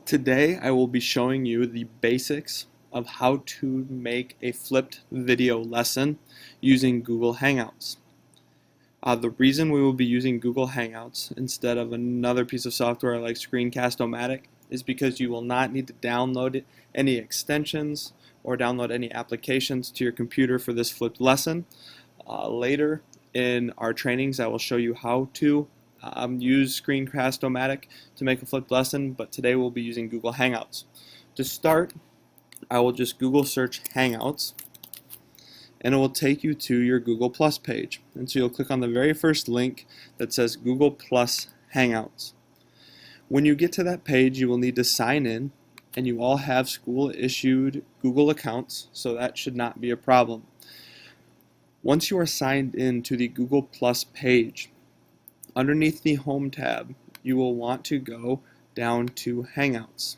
Today I will be showing you the basics of how to make a flipped video lesson using Google Hangouts. The reason we will be using Google Hangouts instead of another piece of software like Screencast-O-Matic is because you will not need to download any extensions or download any applications to your computer for this flipped lesson. Later in our trainings I will show you how to use Screencast-O-Matic to make a flipped lesson, but today we'll be using Google Hangouts. To start, I will just Google search Hangouts, and it will take you to your Google Plus page. And so you'll click on the very first link that says Google Plus Hangouts. When you get to that page, you will need to sign in, and you all have school-issued Google accounts, so that should not be a problem. Once you are signed in to the Google Plus page, underneath the Home tab, you will want to go down to Hangouts.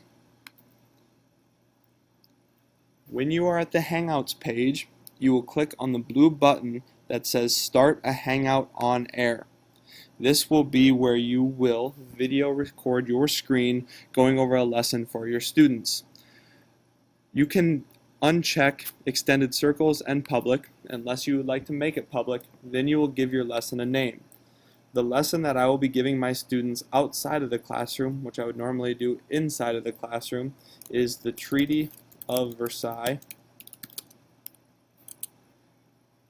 When you are at the Hangouts page, you will click on the blue button that says Start a Hangout on Air. This will be where you will video record your screen going over a lesson for your students. You can uncheck extended circles and public unless you would like to make it public. Then you will give your lesson a name. The lesson that I will be giving my students outside of the classroom, which I would normally do inside of the classroom, is the Treaty of Versailles.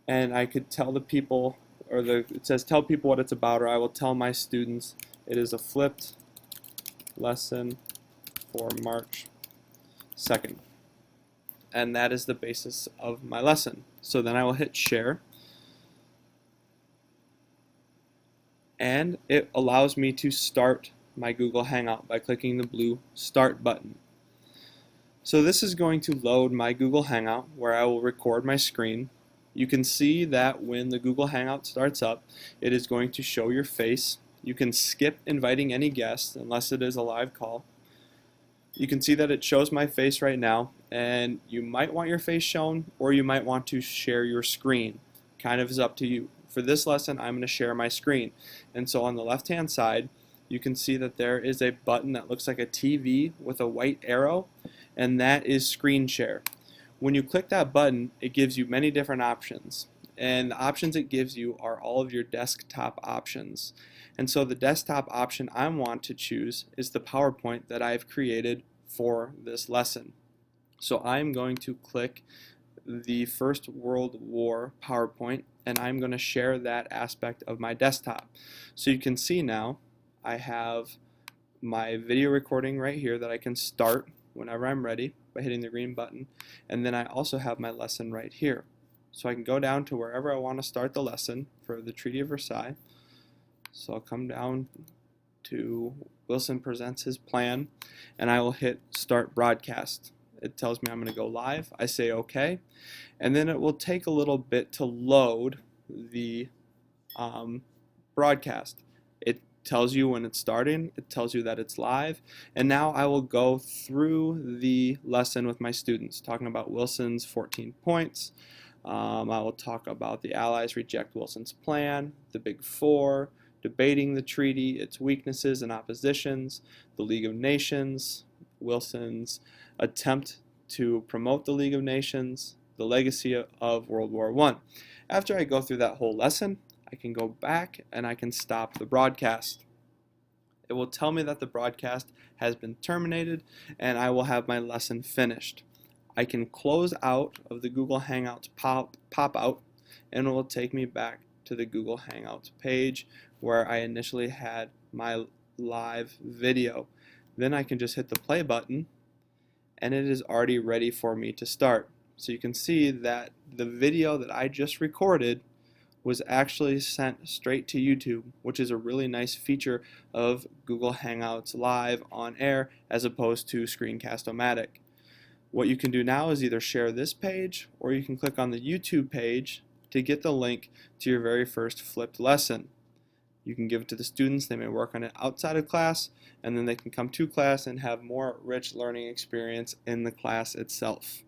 And I could tell the people, it says tell people what it's about, or I will tell my students it is a flipped lesson for March 2nd. And that is the basis of my lesson. So then I will hit share. And it allows me to start my Google Hangout by clicking the blue Start button. So this is going to load my Google Hangout where I will record my screen. You can see that when the Google Hangout starts up, it is going to show your face. You can skip inviting any guests unless it is a live call. You can see that it shows my face right now, and you might want your face shown or you might want to share your screen. Kind of is up to you. For this lesson, I'm going to share my screen. And so on the left-hand side, you can see that there is a button that looks like a TV with a white arrow, and that is Screen Share. When you click that button, it gives you many different options. And the options it gives you are all of your desktop options. And so the desktop option I want to choose is the PowerPoint that I've created for this lesson. So I'm going to click the First World War PowerPoint, and I'm going to share that aspect of my desktop. So you can see now I have my video recording right here that I can start whenever I'm ready by hitting the green button, and then I also have my lesson right here. So I can go down to wherever I want to start the lesson for the Treaty of Versailles. So I'll come down to Wilson presents his plan, and I will hit Start Broadcast. It tells me I'm going to go live. I say OK, and then it will take a little bit to load the broadcast. It tells you when it's starting, it tells you that it's live, and now I will go through the lesson with my students, talking about Wilson's 14 points. I will talk about the Allies reject Wilson's plan, the Big Four, debating the treaty, its weaknesses and oppositions, the League of Nations, Wilson's attempt to promote the League of Nations, the legacy of World War I. After I go through that whole lesson, I can go back and I can stop the broadcast. It will tell me that the broadcast has been terminated and I will have my lesson finished. I can close out of the Google Hangouts pop out, and it will take me back to the Google Hangouts page where I initially had my live video. Then I can just hit the play button, and it is already ready for me to start. So you can see that the video that I just recorded was actually sent straight to YouTube, which is a really nice feature of Google Hangouts Live on air as opposed to Screencast-O-Matic. What you can do now is either share this page, or you can click on the YouTube page to get the link to your very first flipped lesson. You can give it to the students. They may work on it outside of class, and then they can come to class and have more rich learning experience in the class itself.